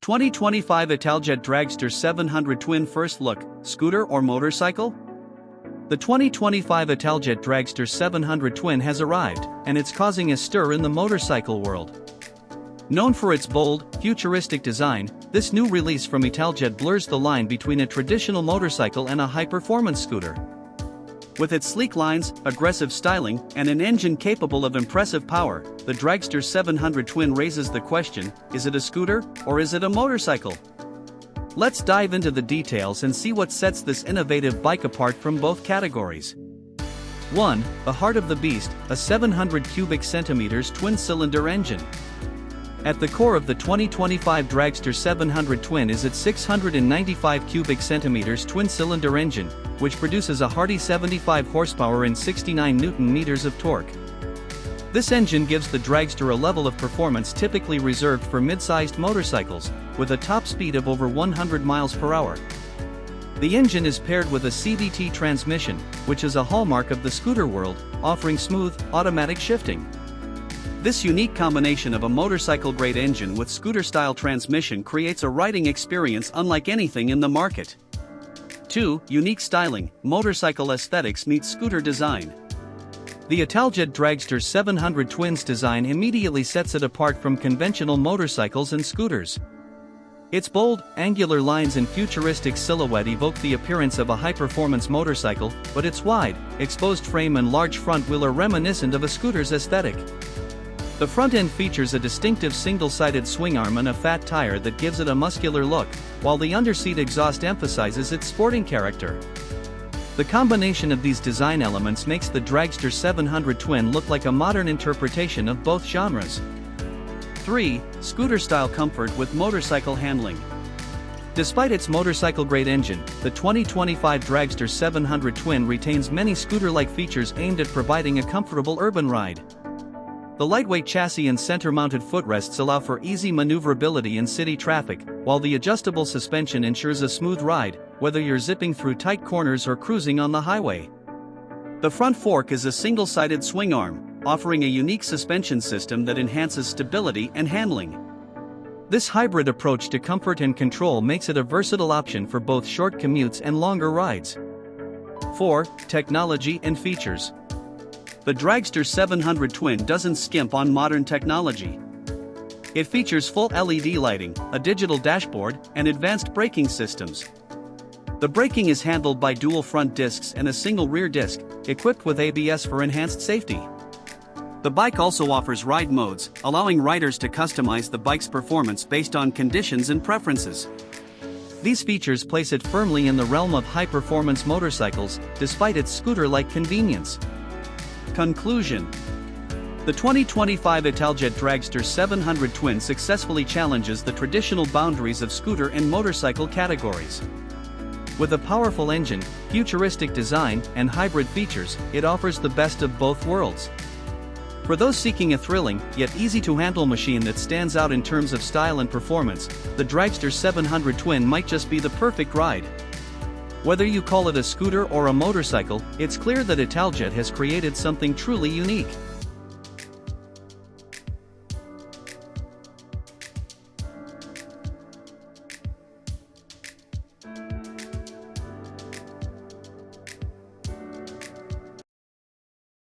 2025 Italjet Dragster 700 Twin First Look, Scooter or Motorcycle? The 2025 Italjet Dragster 700 Twin has arrived, and it's causing a stir in the motorcycle world. Known for its bold, futuristic design, this new release from Italjet blurs the line between a traditional motorcycle and a high-performance scooter. With its sleek lines, aggressive styling, and an engine capable of impressive power, the Dragster 700 Twin raises the question, is it a scooter, or is it a motorcycle? Let's dive into the details and see what sets this innovative bike apart from both categories. 1. The heart of the beast, a 700 cubic centimeters twin-cylinder engine. At the core of the 2025 Dragster 700 Twin is its 695 cubic centimeters twin-cylinder engine, which produces a hearty 75 horsepower and 69 newton-meters of torque. This engine gives the Dragster a level of performance typically reserved for mid-sized motorcycles, with a top speed of over 100 miles per hour. The engine is paired with a CVT transmission, which is a hallmark of the scooter world, offering smooth, automatic shifting. This unique combination of a motorcycle-grade engine with scooter-style transmission creates a riding experience unlike anything in the market. 2. Unique styling, motorcycle aesthetics meets scooter design. The Italjet Dragster 700 Twin's design immediately sets it apart from conventional motorcycles and scooters. Its bold, angular lines and futuristic silhouette evoke the appearance of a high-performance motorcycle, but its wide, exposed frame and large front wheel are reminiscent of a scooter's aesthetic. The front end features a distinctive single-sided swing arm and a fat tire that gives it a muscular look, while the underseat exhaust emphasizes its sporting character. The combination of these design elements makes the Dragster 700 Twin look like a modern interpretation of both genres. 3. Scooter-style comfort with motorcycle handling. Despite its motorcycle-grade engine, the 2025 Dragster 700 Twin retains many scooter-like features aimed at providing a comfortable urban ride. The lightweight chassis and center-mounted footrests allow for easy maneuverability in city traffic, while the adjustable suspension ensures a smooth ride, whether you're zipping through tight corners or cruising on the highway. The front fork is a single-sided swing arm, offering a unique suspension system that enhances stability and handling. This hybrid approach to comfort and control makes it a versatile option for both short commutes and longer rides. 4. Technology and features. The Dragster 700 Twin doesn't skimp on modern technology. It features full LED lighting, a digital dashboard, and advanced braking systems. The braking is handled by dual front discs and a single rear disc, equipped with ABS for enhanced safety. The bike also offers ride modes, allowing riders to customize the bike's performance based on conditions and preferences. These features place it firmly in the realm of high-performance motorcycles, despite its scooter-like convenience. Conclusion. The 2025 Italjet Dragster 700 Twin successfully challenges the traditional boundaries of scooter and motorcycle categories. With a powerful engine, futuristic design, and hybrid features, it offers the best of both worlds. For those seeking a thrilling, yet easy-to-handle machine that stands out in terms of style and performance, the Dragster 700 Twin might just be the perfect ride. Whether you call it a scooter or a motorcycle, it's clear that Italjet has created something truly unique.